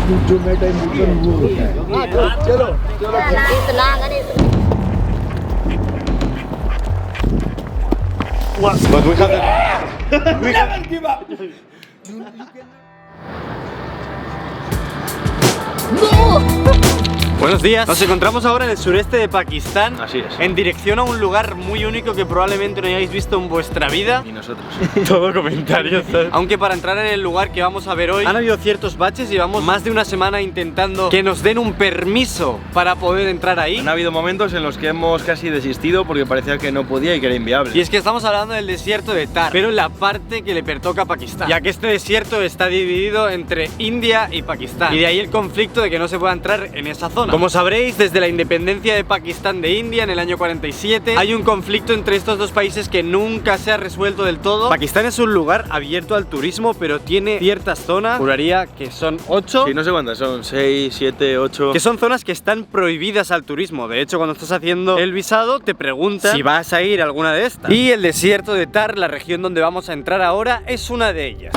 जो मैं टाइम वो होता है। चलो But we have the... we have... give up. Buenos días, nos encontramos ahora en el sureste de Pakistán. Así es. En dirección a un lugar muy único que probablemente no hayáis visto en vuestra vida. Y nosotros. Todo comentarios, ¿sabes? Aunque para entrar en el lugar que vamos a ver hoy han habido ciertos baches. Llevamos más de una semana intentando que nos den un permiso para poder entrar ahí. Han habido momentos en los que hemos casi desistido porque parecía que no podía y que era inviable. Y es que estamos hablando del desierto de Thar, pero en la parte que le pertoca a Pakistán, ya que este desierto está dividido entre India y Pakistán. Y de ahí el conflicto de que no se pueda entrar en esa zona. Como sabréis, desde la independencia de Pakistán de India en el año 47 hay un conflicto entre estos dos países que nunca se ha resuelto del todo. Pakistán es un lugar abierto al turismo, pero tiene ciertas zonas, juraría que son 8. Sí, no sé cuántas son, 6, 7, 8. Que son zonas que están prohibidas al turismo. De hecho, cuando estás haciendo el visado te preguntan si vas a ir a alguna de estas. Y el desierto de Thar, la región donde vamos a entrar ahora, es una de ellas.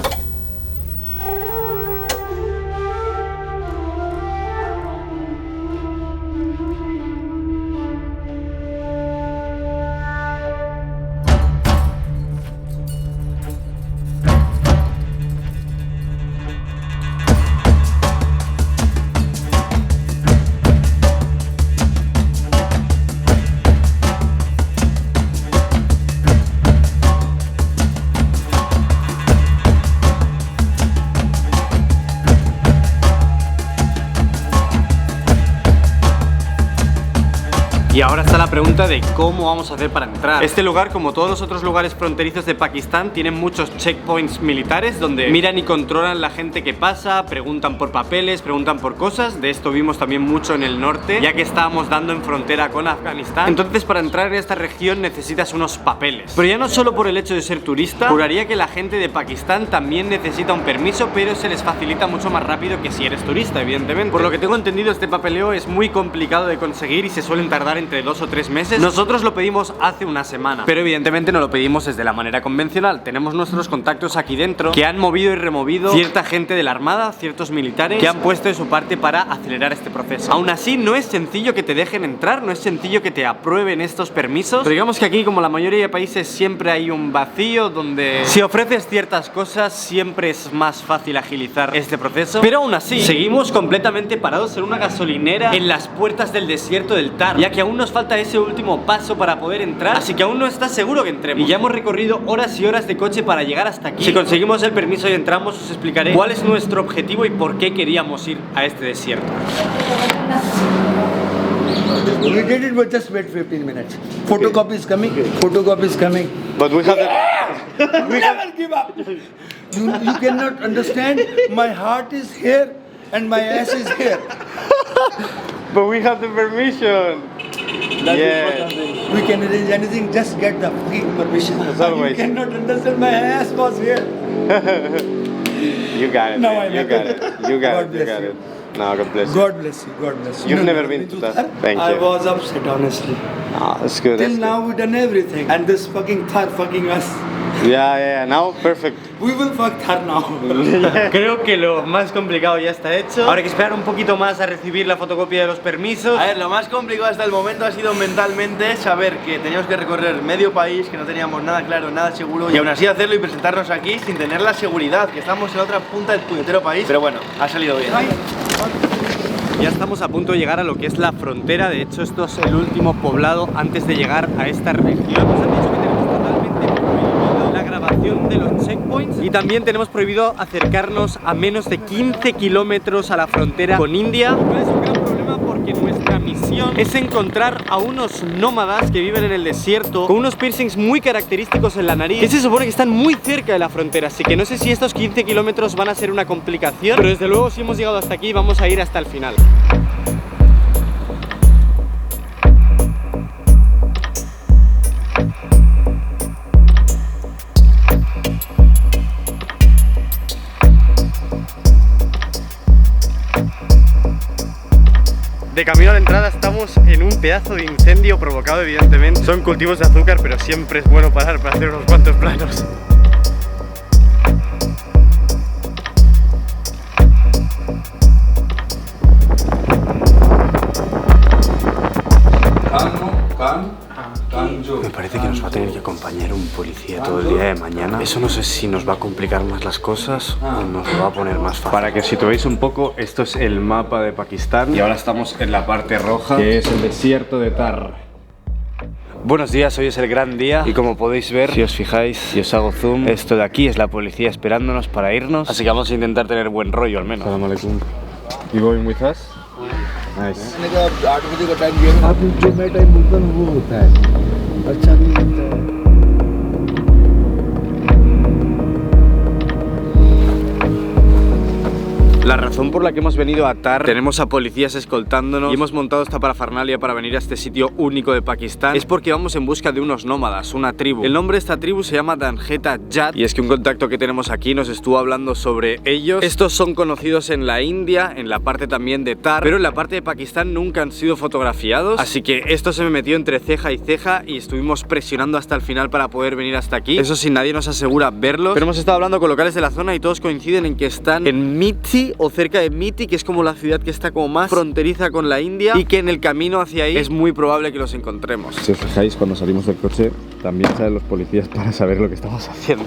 Y ahora está la pregunta de cómo vamos a hacer para entrar. Este lugar, como todos los otros lugares fronterizos de Pakistán, tiene muchos checkpoints militares donde miran y controlan la gente que pasa, preguntan por papeles, preguntan por cosas. De esto vimos también mucho en el norte, ya que estábamos dando en frontera con Afganistán. Entonces, para entrar en esta región necesitas unos papeles. Pero ya no solo por el hecho de ser turista, juraría que la gente de Pakistán también necesita un permiso, pero se les facilita mucho más rápido que si eres turista, evidentemente. Por lo que tengo entendido, este papeleo es muy complicado de conseguir y se suelen tardar entre 2 o 3 meses. Nosotros lo pedimos hace una semana, pero evidentemente no lo pedimos desde la manera convencional. Tenemos nuestros contactos aquí dentro que han movido y removido cierta gente de la armada, ciertos militares que han puesto de su parte para acelerar este proceso. Aún así, no es sencillo que te dejen entrar, no es sencillo que te aprueben estos permisos, pero digamos que aquí, como la mayoría de países, siempre hay un vacío donde si ofreces ciertas cosas siempre es más fácil agilizar este proceso. Pero aún así, seguimos completamente parados en una gasolinera en las puertas del desierto del Thar, ya que aún nos falta ese último paso para poder entrar, así que aún no está seguro que entremos. Y ya hemos recorrido horas y horas de coche para llegar hasta aquí. Si conseguimos el permiso y entramos, os explicaré cuál es nuestro objetivo y por qué queríamos ir a este desierto. We did it, but just wait 15 minutes. Photocopy is coming. Photocopy is coming. But we have the... We never give up. You cannot understand. My heart is here and my ass is here. But we have the permission. Yeah. We can arrange anything. Just get the free permission. As always. You cannot understand. My ass was here. You got it. No, man. I You got it. You got God it. You bless got you. it. No, God bless you. God bless you. God bless you. You've never been to that. Thank I you. was upset, honestly. Ah, that's good. Till That's now we done everything, and this fucking Thar fucking us. good. Yeah. Now, perfect. We will fuck Thar now. Creo que lo más complicado ya está hecho. Ahora hay que esperar un poquito más a recibir la fotocopia de los permisos. A ver, lo más complicado hasta el momento ha sido mentalmente saber que teníamos que recorrer medio país, que no teníamos nada claro, nada seguro, y aún así hacerlo y presentarnos aquí sin tener la seguridad, que estamos en la otra punta del puñetero país. Pero bueno, ha salido bien. Ya estamos a punto de llegar a lo que es la frontera. De hecho, esto es el último poblado antes de llegar a esta región. Nos han dicho que tenemos totalmente prohibido la grabación de los checkpoints y también tenemos prohibido acercarnos a menos de 15 kilómetros a la frontera con India. Es un gran problema porque nuestra misión es encontrar a unos nómadas que viven en el desierto con unos piercings muy característicos en la nariz, que se supone que están muy cerca de la frontera, así que no sé si estos 15 kilómetros van a ser una complicación, pero desde luego si hemos llegado hasta aquí vamos a ir hasta el final. De camino a la entrada estamos en un pedazo de incendio provocado evidentemente. Son cultivos de azúcar, pero siempre es bueno parar para hacer unos cuantos planos. a tener que acompañar un policía todo el día de mañana. Eso no sé si nos va a complicar más las cosas o nos lo va a poner más fácil. Para que os situéis un poco, esto es el mapa de Pakistán y ahora estamos en la parte roja, que es el desierto de Thar. Buenos días, hoy es el gran día y como podéis ver, si os fijáis, si os hago zoom, esto de aquí es la policía esperándonos para irnos. Así que vamos a intentar tener buen rollo al menos. Assalamu alaikum. You going with us? Nice. La razón por la que hemos venido a Thar, tenemos a policías escoltándonos y hemos montado esta parafernalia para venir a este sitio único de Pakistán, es porque vamos en busca de unos nómadas, una tribu. El nombre de esta tribu se llama Danjeta Jat y es que un contacto que tenemos aquí nos estuvo hablando sobre ellos. Estos son conocidos en la India, en la parte también de Thar, pero en la parte de Pakistán nunca han sido fotografiados, así que esto se me metió entre ceja y ceja y estuvimos presionando hasta el final para poder venir hasta aquí. Eso sí, nadie nos asegura verlos, pero hemos estado hablando con locales de la zona y todos coinciden en que están en Miti o cerca de Miti, que es como la ciudad que está como más fronteriza con la India, y que en el camino hacia ahí es muy probable que los encontremos. Si os fijáis, cuando salimos del coche también salen los policías para saber lo que estamos haciendo.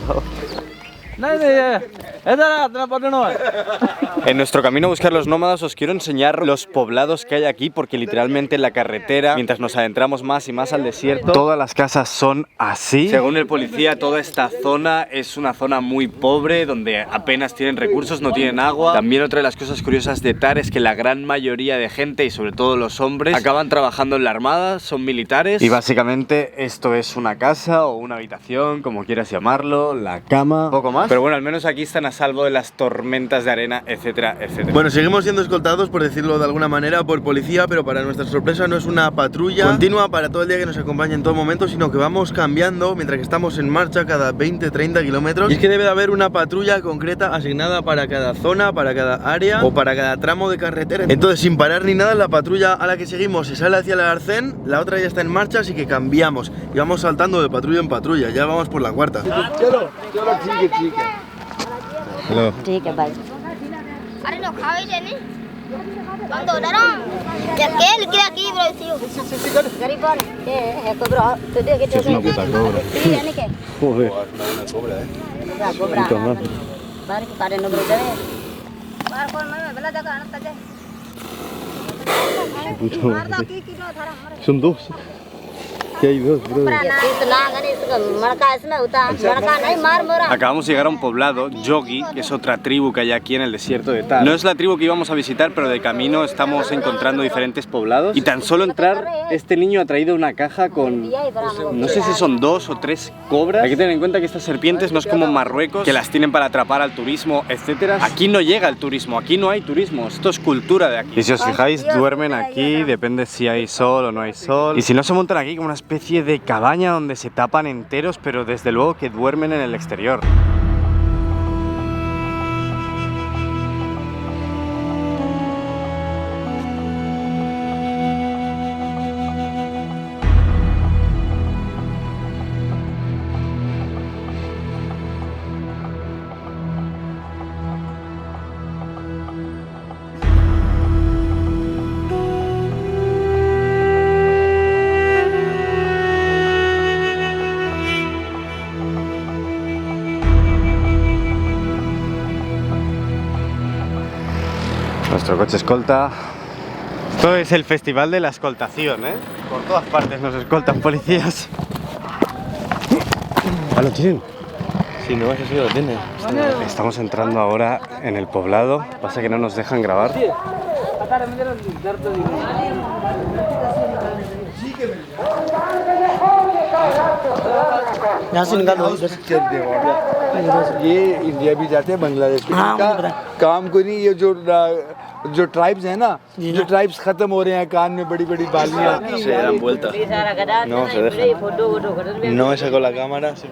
En nuestro camino a buscar los nómadas os quiero enseñar los poblados que hay aquí, porque literalmente en la carretera, mientras nos adentramos más y más al desierto, todas las casas son así. Según el policía, toda esta zona es una zona muy pobre, donde apenas tienen recursos, no tienen agua. También otra de las cosas curiosas de Thar es que la gran mayoría de gente, y sobre todo los hombres, acaban trabajando en la armada, son militares. Y básicamente esto es una casa o una habitación, como quieras llamarlo, la cama, poco más. Pero bueno, al menos aquí están a salvo de las tormentas de arena, etcétera, etcétera. Bueno, seguimos siendo escoltados, por decirlo de alguna manera, por policía, pero para nuestra sorpresa no es una patrulla continua para todo el día que nos acompaña en todo momento, sino que vamos cambiando mientras que estamos en marcha cada 20-30 kilómetros. Y es que debe de haber una patrulla concreta asignada para cada zona, para cada área o para cada tramo de carretera. Entonces, sin parar ni nada, la patrulla a la que seguimos se sale hacia el arcén, la otra ya está en marcha, así que cambiamos y vamos saltando de patrulla en patrulla. Ya vamos por la cuarta. Hello. ठीक है भाई अरे लो खावे लेने हम तो डरो ya que le queda aquí bro tío gariban cobra te de que te Es una puta cobra. sí yani que Joder. cobra bar que pare no bro debe bar kol me bela jaga anata jaye marda ki no thara mare Son dos. ¿Qué hay dos, bro? Acabamos de llegar a un poblado, Yogi, que es otra tribu que hay aquí en el desierto de Thar. No es la tribu que íbamos a visitar, pero de camino estamos encontrando diferentes poblados. Y tan solo entrar, este niño ha traído una caja con, no sé si son 2 o 3 cobras. Hay que tener en cuenta que estas serpientes no es como Marruecos, que las tienen para atrapar al turismo, etcétera. Aquí no llega el turismo, aquí no hay turismo, esto es cultura de aquí. Y si os fijáis, duermen aquí, depende si hay sol o no hay sol. Y si no, se montan aquí como una especie de cabaña donde se tapan enteros, pero desde luego que duermen en el exterior. Nuestro coche escolta. Esto es el festival de la escoltación, ¿eh? Por todas partes nos escoltan policías. ¿Ah, lo tienen? Si no, eso sí lo tiene. Estamos entrando ahora en el poblado. Pasa que no nos dejan grabar. यहाँ से निकालो ये इंडिया भी जाते हैं बांग्लादेश भी का काम कोई नहीं ये जो ट्राइब्स हैं ना जो ट्राइब्स खत्म हो रहे हैं कान में बड़ी बड़ी बालियां Se dan vuelta. No, se dejan. No he sacado la cámara, Sí.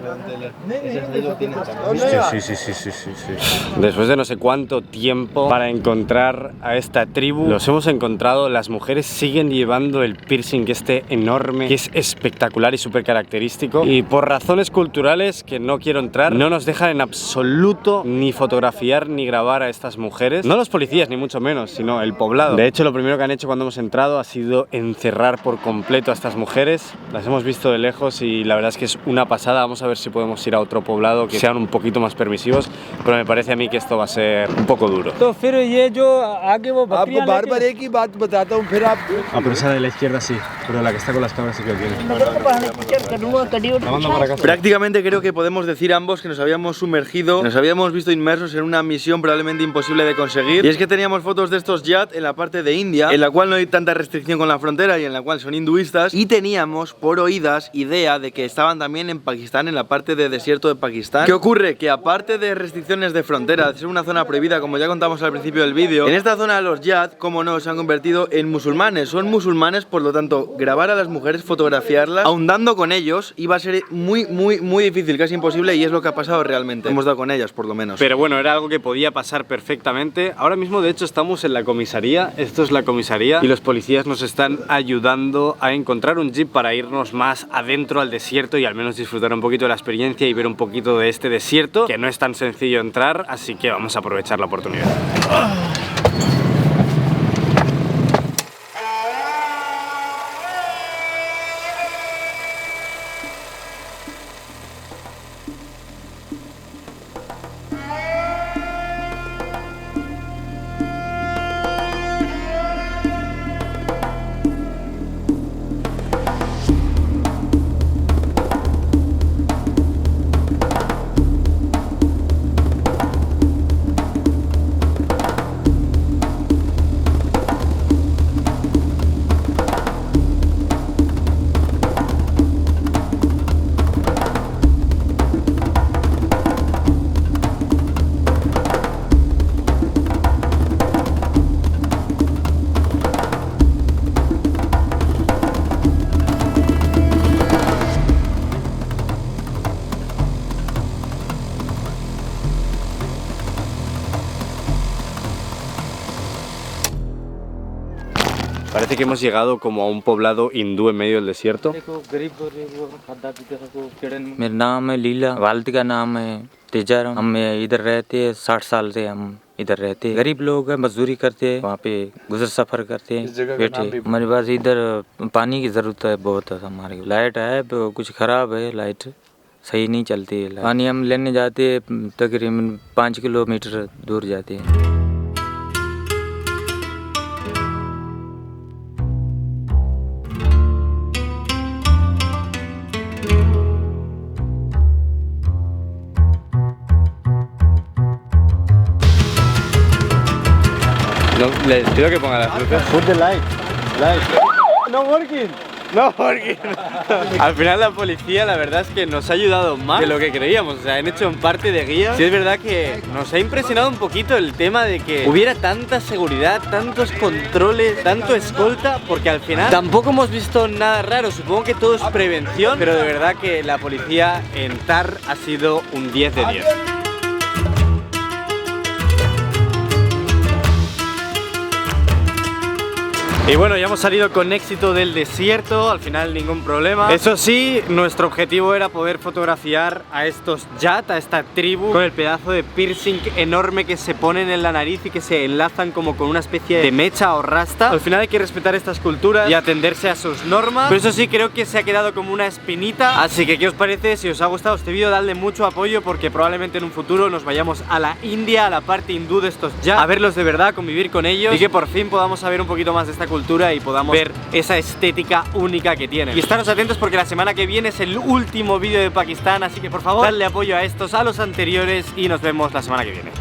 Después de no sé cuánto tiempo para encontrar a esta tribu, los hemos encontrado. Las mujeres siguen llevando el piercing este enorme, que es espectacular y súper característico. Y por razones culturales que no quiero entrar, no nos dejan en absoluto ni fotografiar ni grabar a estas mujeres. No los policías, ni mucho menos, sino el poblado. De hecho, lo primero que han hecho cuando hemos entrado ha sido encerrar por completo a estas mujeres. Las hemos visto de lejos y la verdad es que es una pasada. Vamos a ver si podemos ir a otro poblado que sean un poquito más permisivos, pero me parece a mí que esto va a ser un poco duro. तो फिर ये जो आगे वो आपको बार बार एक ही बात बताता हूँ, फिर आप Ah, pero esa de la izquierda sí, pero la que está con las cabras sí que tiene. Prácticamente creo que podemos decir ambos que nos habíamos sumergido, nos habíamos visto inmersos en una misión probablemente imposible de conseguir. Y es que teníamos fotos de estos yat en la parte de India, en la cual no hay tanta restricción con la frontera y en la cual son hinduistas. Y teníamos por oídas idea de que estaban también en Pakistán, en la parte de desierto de Pakistán. ¿Qué ocurre? Que aparte de restricciones de frontera, de ser una zona prohibida, como ya contamos al principio del vídeo, en esta zona los yat, como no, se han convertido en musulmanes. Son musulmanes, por lo tanto, grabar a las mujeres, fotografiarlas, ahondando con ellos, iba a ser muy difícil, casi imposible, y es lo que ha pasado realmente. Hemos dado con ellas, por lo menos. Pero bueno, era algo que podía pasar perfectamente. Ahora mismo, de hecho, estamos en la comisaría. Esto es la comisaría y los policías nos están ayudando a encontrar un jeep para irnos más adentro al desierto y al menos disfrutar un poquito de la experiencia y ver un poquito de este desierto, que no es tan sencillo entrar, así que vamos a aprovechar la oportunidad. Parece que hemos llegado como a un poblado hindú en medio del desierto. मेरा नाम है लीला, वालिद का नाम है तेजाराम। हम इधर रहते हैं 60 साल से हम इधर रहते हैं। गरीब लोग हैं, मजदूरी करते हैं, वहाँ पे गुजर सफर करते हैं बैठे। हमारे पास इधर पानी की ज़रूरत है बहुत है। हमारे लाइट है कुछ ख़राब है, लाइट सही नहीं चलती है। पानी हम लेने जाते हैं तकरीबन 5 किलोमीटर दूर जाते हैं। No, les pido que pongan las luces. Put the light. No working. Al final la policía, la verdad es que nos ha ayudado más de lo que creíamos. O sea, han hecho en parte de guía. Sí es verdad que nos ha impresionado un poquito el tema de que hubiera tanta seguridad, tantos controles, tanto escolta, porque al final tampoco hemos visto nada raro. Supongo que todo es prevención, pero de verdad que la policía en TAR ha sido un 10 de 10. Y bueno, ya hemos salido con éxito del desierto, al final ningún problema. Eso sí, nuestro objetivo era poder fotografiar a estos yat, a esta tribu, con el pedazo de piercing enorme que se ponen en la nariz y que se enlazan como con una especie de mecha o rasta. Al final hay que respetar estas culturas y atenderse a sus normas, pero eso sí, creo que se ha quedado como una espinita. Así que, ¿qué os parece? Si os ha gustado este vídeo, dadle mucho apoyo, porque probablemente en un futuro nos vayamos a la India, a la parte hindú de estos yat, a verlos de verdad, convivir con ellos y que por fin podamos saber un poquito más de esta cultura y podamos ver esa estética única que tienen. Y estaros atentos porque la semana que viene es el último vídeo de Pakistán, así que por favor dadle apoyo a estos, a los anteriores, y nos vemos la semana que viene.